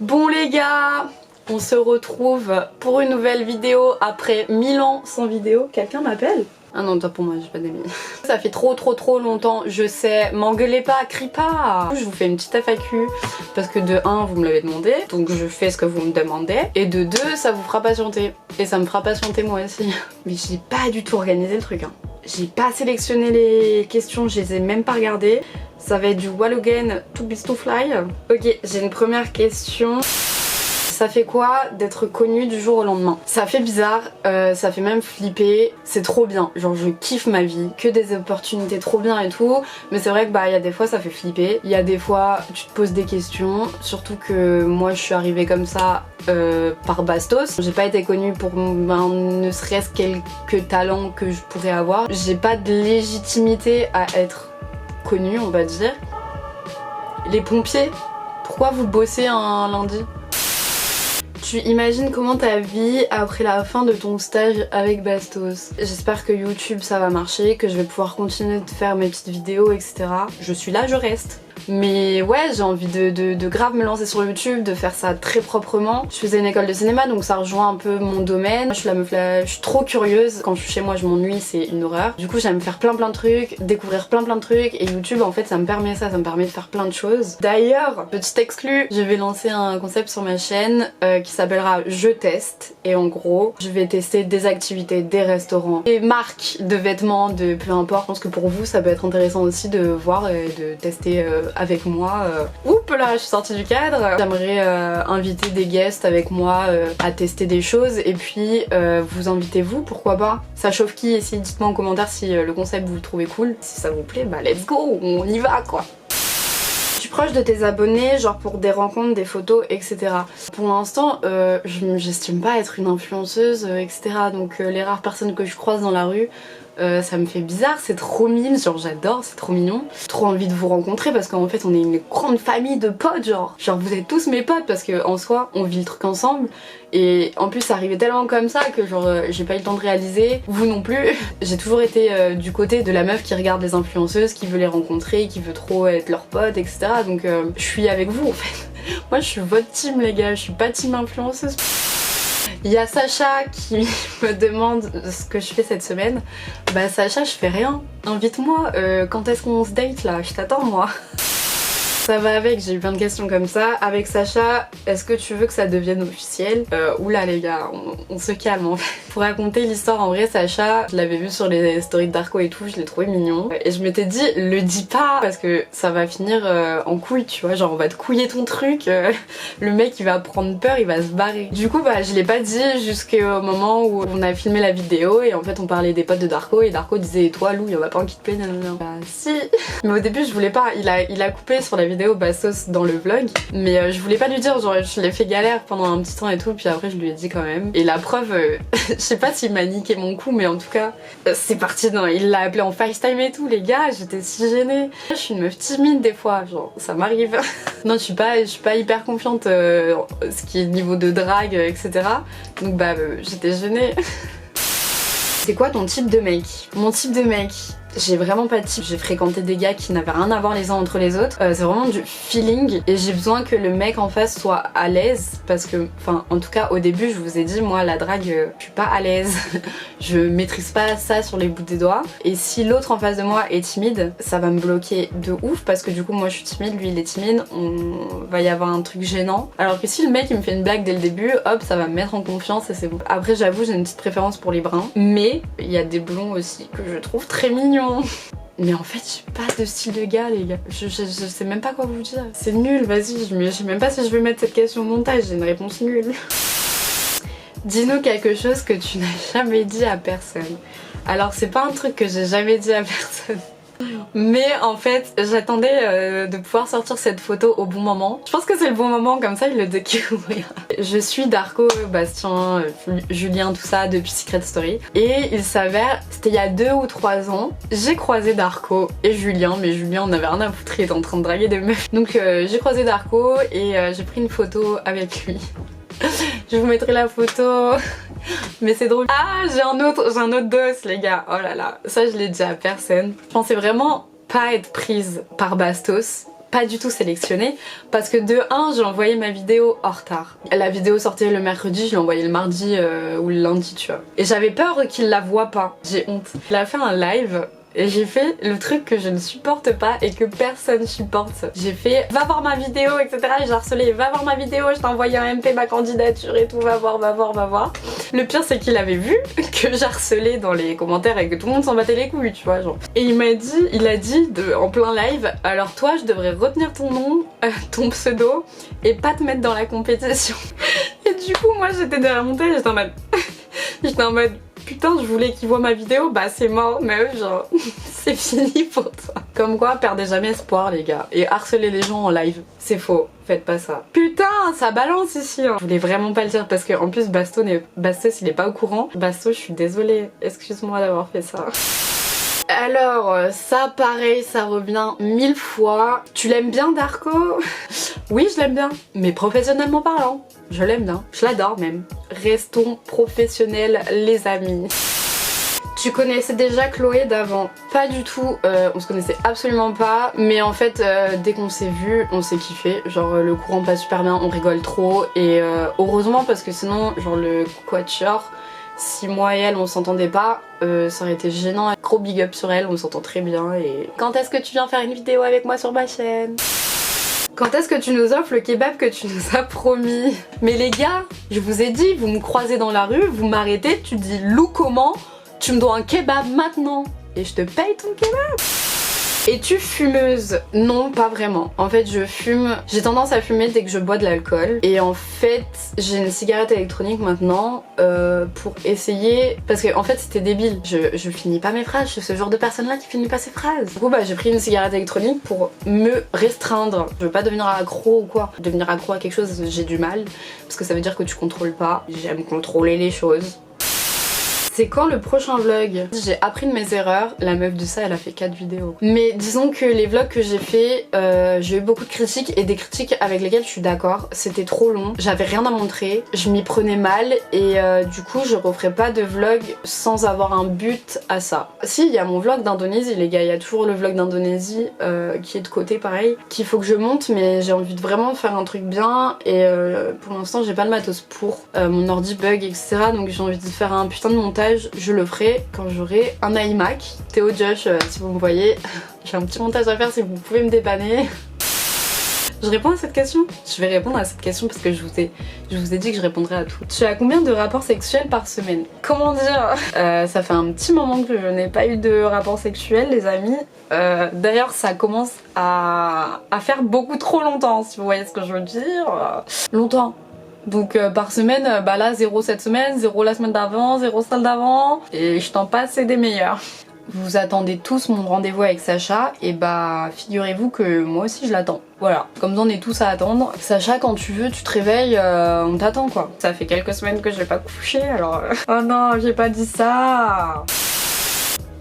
Bon les gars, on se retrouve pour une nouvelle vidéo après 1000 ans sans vidéo. Quelqu'un m'appelle? Ah non, toi pour moi, j'ai pas d'amis. Ça fait trop longtemps, je sais, m'engueulez pas, crie pas. Je vous fais une petite FAQ parce que de 1, vous me l'avez demandé, donc je fais ce que vous me demandez. Et de 2, ça vous fera patienter. Et ça me fera patienter moi aussi. Mais j'ai pas du tout organisé le truc, hein. J'ai pas sélectionné les questions, je les ai même pas regardées. Ça va être du Wall Again to Beast to Fly. Ok, j'ai une première question. Ça fait quoi d'être connu du jour au lendemain? Ça fait bizarre, ça fait même flipper, c'est trop bien, genre je kiffe ma vie, que des opportunités trop bien et tout, mais c'est vrai que bah il y a des fois ça fait flipper, il y a des fois tu te poses des questions, surtout que moi je suis arrivée comme ça par Bastos. J'ai pas été connue pour ne serait-ce quelques talents que je pourrais avoir, j'ai pas de légitimité à être connue on va dire. Les pompiers, pourquoi vous bossez un lundi? Tu imagines comment ta vie après la fin de ton stage avec Bastos? J'espère que YouTube ça va marcher, que je vais pouvoir continuer de faire mes petites vidéos etc. Je suis là, je reste. Mais ouais, j'ai envie de grave me lancer sur YouTube, de faire ça très proprement. Je faisais une école de cinéma donc ça rejoint un peu mon domaine. Je suis la meuf là, je suis trop curieuse. Quand je suis chez moi je m'ennuie, c'est une horreur. Du coup j'aime faire plein de trucs, découvrir plein de trucs. Et YouTube en fait ça me permet ça me permet de faire plein de choses. D'ailleurs, petite exclue, je vais lancer un concept sur ma chaîne qui s'appellera Je teste. Et en gros, je vais tester des activités, des restaurants, des marques de vêtements, de peu importe. Je pense que pour vous ça peut être intéressant aussi de voir et de tester avec moi. Oups là, je suis sortie du cadre. J'aimerais inviter des guests avec moi à tester des choses et puis vous invitez vous, pourquoi pas. Ça chauffe qui ici? Dites-moi en commentaire si le concept vous le trouvez cool. Si ça vous plaît, bah let's go, on y va quoi. Tu es proche de tes abonnés, genre pour des rencontres, des photos, etc. Pour l'instant, j'estime pas être une influenceuse, etc. Donc les rares personnes que je croise dans la rue, ça me fait bizarre, c'est trop mignon, genre j'adore, c'est trop mignon. J'ai trop envie de vous rencontrer parce qu'en fait on est une grande famille de potes, genre vous êtes tous mes potes parce que en soi on vit le truc ensemble. Et en plus ça arrivait tellement comme ça que genre j'ai pas eu le temps de réaliser, vous non plus. J'ai toujours été du côté de la meuf qui regarde les influenceuses, qui veut les rencontrer, qui veut trop être leur pote, etc. Donc je suis avec vous en fait. Moi je suis votre team les gars, je suis pas team influenceuse. Il y a Sacha qui me demande ce que je fais cette semaine. Bah Sacha, je fais rien. Invite-moi, quand est-ce qu'on se date là? Je t'attends moi. Ça va avec, j'ai eu plein de questions comme ça. Avec Sacha, est-ce que tu veux que ça devienne officiel? Oula les gars, on se calme en fait. Pour raconter l'histoire en vrai, Sacha, je l'avais vu sur les stories de Darko et tout, je l'ai trouvé mignon. Et je m'étais dit, le dis pas parce que ça va finir en couille, tu vois. Genre on va te couiller ton truc, le mec il va prendre peur, il va se barrer. Du coup bah je l'ai pas dit jusqu'au moment où on a filmé la vidéo et en fait on parlait des potes de Darko et Darko disait et toi Lou, y'en a pas un qui te plaît? Bah si. Mais au début je voulais pas, il a coupé sur la vidéo Bastos dans le vlog mais je voulais pas lui dire, genre je l'ai fait galère pendant un petit temps et tout puis après je lui ai dit quand même et la preuve je sais pas s'il m'a niqué mon coup mais en tout cas c'est parti, non, il l'a appelé en FaceTime et tout les gars, j'étais si gênée. Je suis une meuf timide des fois, genre ça m'arrive. Non je suis pas hyper confiante ce qui est niveau de drague etc. Donc bah j'étais gênée. C'est quoi ton type de mec? Mon type de mec, j'ai vraiment pas de type, j'ai fréquenté des gars qui n'avaient rien à voir les uns entre les autres, c'est vraiment du feeling et j'ai besoin que le mec en face soit à l'aise parce que, enfin en tout cas au début je vous ai dit moi la drague je suis pas à l'aise, je maîtrise pas ça sur les bouts des doigts et si l'autre en face de moi est timide ça va me bloquer de ouf parce que du coup moi je suis timide, lui il est timide, on va y avoir un truc gênant alors que si le mec il me fait une blague dès le début hop ça va me mettre en confiance et c'est bon. Après j'avoue j'ai une petite préférence pour les bruns mais il y a des blonds aussi que je trouve très mignons. Mais en fait j'ai pas de style de gars les gars, je sais même pas quoi vous dire, c'est nul, vas-y, je sais même pas si je vais mettre cette question au montage, j'ai une réponse nulle. Dis-nous quelque chose que tu n'as jamais dit à personne. Alors c'est pas un truc que j'ai jamais dit à personne mais en fait j'attendais de pouvoir sortir cette photo au bon moment. Je pense que c'est le bon moment, comme ça il le découvrira. Je suis Darko, Bastien, Julien, tout ça depuis Secret Story et il s'avère, c'était il y a 2 ou 3 ans, j'ai croisé Darko et Julien, mais Julien on avait rien à foutre, il était en train de draguer des meufs. Donc j'ai croisé Darko et j'ai pris une photo avec lui. Je vous mettrai la photo. Mais c'est drôle. Ah j'ai un autre dos les gars. Oh là là, ça je l'ai dit à personne. Je pensais vraiment pas être prise par Bastos pas du tout sélectionné parce que de 1 j'ai envoyé ma vidéo en retard. La vidéo sortait le mercredi, je l'ai envoyée le mardi ou le lundi tu vois. Et j'avais peur qu'il la voie pas, j'ai honte. Il a fait un live et j'ai fait le truc que je ne supporte pas et que personne supporte. J'ai fait va voir ma vidéo etc. Et j'ai harcelé va voir ma vidéo, je t'ai envoyé un MP ma candidature et tout, va voir, va voir, va voir. Le pire c'est qu'il avait vu que j'harcelais dans les commentaires et que tout le monde s'en battait les couilles tu vois genre. Et il a dit en plein live alors toi je devrais retenir ton nom, ton pseudo et pas te mettre dans la compétition. Et du coup moi j'étais derrière mon tel, j'étais en mode putain je voulais qu'ils voient ma vidéo, bah c'est mort meuf genre c'est fini pour toi. Comme quoi perdez jamais espoir les gars et harceler les gens en live c'est faux, faites pas ça. Putain ça balance ici hein. Je voulais vraiment pas le dire parce que en plus Bastos il est pas au courant. Bastos je suis désolée, excuse-moi d'avoir fait ça. Alors ça pareil ça revient 1000 fois. Tu l'aimes bien Darko? Oui je l'aime bien, mais professionnellement parlant je l'aime bien, je l'adore même. Restons professionnels les amis. Tu connaissais déjà Chloé d'avant? Pas du tout, on se connaissait absolument pas, mais en fait dès qu'on s'est vu on s'est kiffé, genre le courant passe super bien, on rigole trop et heureusement parce que sinon genre le quatuor, si moi et elle on s'entendait pas, ça aurait été gênant. Gros big up sur elle, on s'entend très bien et... Quand est-ce que tu viens faire une vidéo avec moi sur ma chaîne? Quand est-ce que tu nous offres le kebab que tu nous as promis? Mais les gars, je vous ai dit, vous me croisez dans la rue, vous m'arrêtez, tu dis Lou comment? Tu me dois un kebab maintenant et je te paye ton kebab. Es-tu fumeuse? Non, pas vraiment. En fait, je fume. J'ai tendance à fumer dès que je bois de l'alcool. Et en fait, j'ai une cigarette électronique maintenant pour essayer. Parce que en fait, c'était débile. Je finis pas mes phrases. Je suis ce genre de personne là qui finit pas ses phrases. Du coup, bah, j'ai pris une cigarette électronique pour me restreindre. Je veux pas devenir accro ou quoi. Devenir accro à quelque chose, j'ai du mal. Parce que ça veut dire que tu contrôles pas. J'aime contrôler les choses. C'est quand le prochain vlog? J'ai appris de mes erreurs, la meuf de ça elle a fait 4 vidéos. Mais disons que les vlogs que j'ai fait, j'ai eu beaucoup de critiques et des critiques avec lesquelles je suis d'accord. C'était trop long, j'avais rien à montrer, je m'y prenais mal et du coup je referai pas de vlog sans avoir un but à ça. Si, il y a mon vlog d'Indonésie les gars, il y a toujours le vlog d'Indonésie qui est de côté pareil, qu'il faut que je monte mais j'ai envie de vraiment faire un truc bien et pour l'instant j'ai pas le matos pour. Mon ordi bug etc donc j'ai envie de faire un putain de montage. Je le ferai quand j'aurai un iMac. Théo Josh, si vous me voyez, j'ai un petit montage à faire si vous pouvez me dépanner. Je réponds à cette question? Je vais répondre à cette question parce que je vous ai dit que je répondrais à tout. Tu as combien de rapports sexuels par semaine? Comment dire? Ça fait un petit moment que je n'ai pas eu de rapports sexuels les amis. D'ailleurs ça commence à faire beaucoup trop longtemps si vous voyez ce que je veux dire. Longtemps. Donc par semaine, bah là 0 cette semaine, 0 la semaine d'avant, 0 celle d'avant, et je t'en passe c'est des meilleurs. Vous attendez tous mon rendez-vous avec Sacha, et bah figurez-vous que moi aussi je l'attends. Voilà, comme on est tous à attendre. Sacha quand tu veux, tu te réveilles, on t'attend quoi. Ça fait quelques semaines que je l'ai pas couché alors... Oh non, j'ai pas dit ça.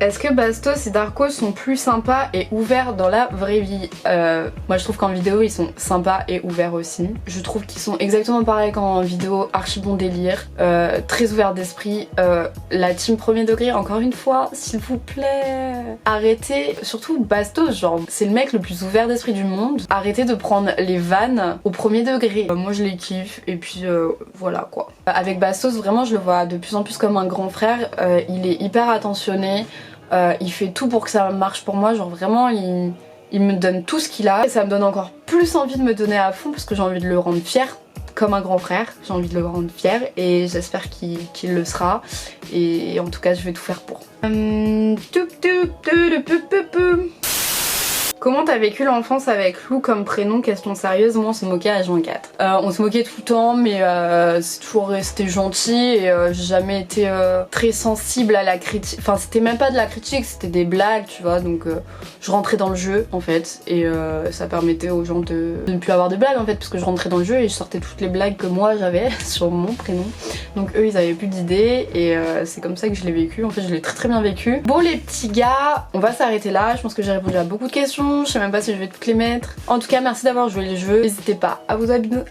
Est-ce que Bastos et Darko sont plus sympas et ouverts dans la vraie vie? Moi je trouve qu'en vidéo ils sont sympas et ouverts aussi. Je trouve qu'ils sont exactement pareils qu'en vidéo, archi bon délire, très ouverts d'esprit. La team premier degré, encore une fois, s'il vous plaît, arrêtez, surtout Bastos, genre c'est le mec le plus ouvert d'esprit du monde. Arrêtez de prendre les vannes au premier degré. Moi je les kiffe et puis voilà quoi. Avec Bastos vraiment je le vois de plus en plus comme un grand frère, il est hyper attentionné. Il fait tout pour que ça marche pour moi, genre vraiment il me donne tout ce qu'il a et ça me donne encore plus envie de me donner à fond parce que j'ai envie de le rendre fier comme un grand frère, j'ai envie de le rendre fier et j'espère qu'il le sera et en tout cas je vais tout faire pour. Comment t'as vécu l'enfance avec Lou comme prénom? Question sérieuse, moi on se moquait à H24. On se moquait tout le temps mais c'est toujours resté gentil et j'ai jamais été très sensible à la critique. Enfin c'était même pas de la critique, c'était des blagues tu vois donc je rentrais dans le jeu en fait et ça permettait aux gens de ne plus avoir de blagues en fait parce que je rentrais dans le jeu et je sortais toutes les blagues que moi j'avais sur mon prénom. Donc eux ils avaient plus d'idées et c'est comme ça que je l'ai vécu, en fait je l'ai très très bien vécu. Bon les petits gars, on va s'arrêter là, je pense que j'ai répondu à beaucoup de questions. Je sais même pas si je vais toutes les mettre. En tout cas merci d'avoir joué les jeux. N'hésitez pas à vous abonner,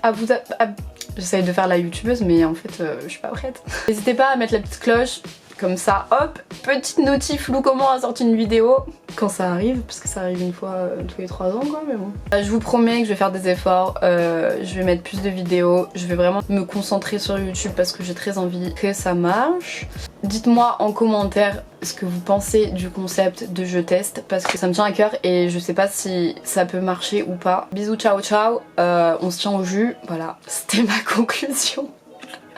J'essaye de faire la youtubeuse mais en fait je suis pas prête. N'hésitez pas à mettre la petite cloche, Comme ça, hop, petite notif, Lou comment a sorti une vidéo quand ça arrive, parce que ça arrive une fois tous les 3 ans quoi, mais bon. Je vous promets que je vais faire des efforts, je vais mettre plus de vidéos, je vais vraiment me concentrer sur YouTube parce que j'ai très envie que ça marche. Dites-moi en commentaire ce que vous pensez du concept de je teste parce que ça me tient à cœur et je sais pas si ça peut marcher ou pas. Bisous, ciao ciao, on se tient au jus, voilà, c'était ma conclusion.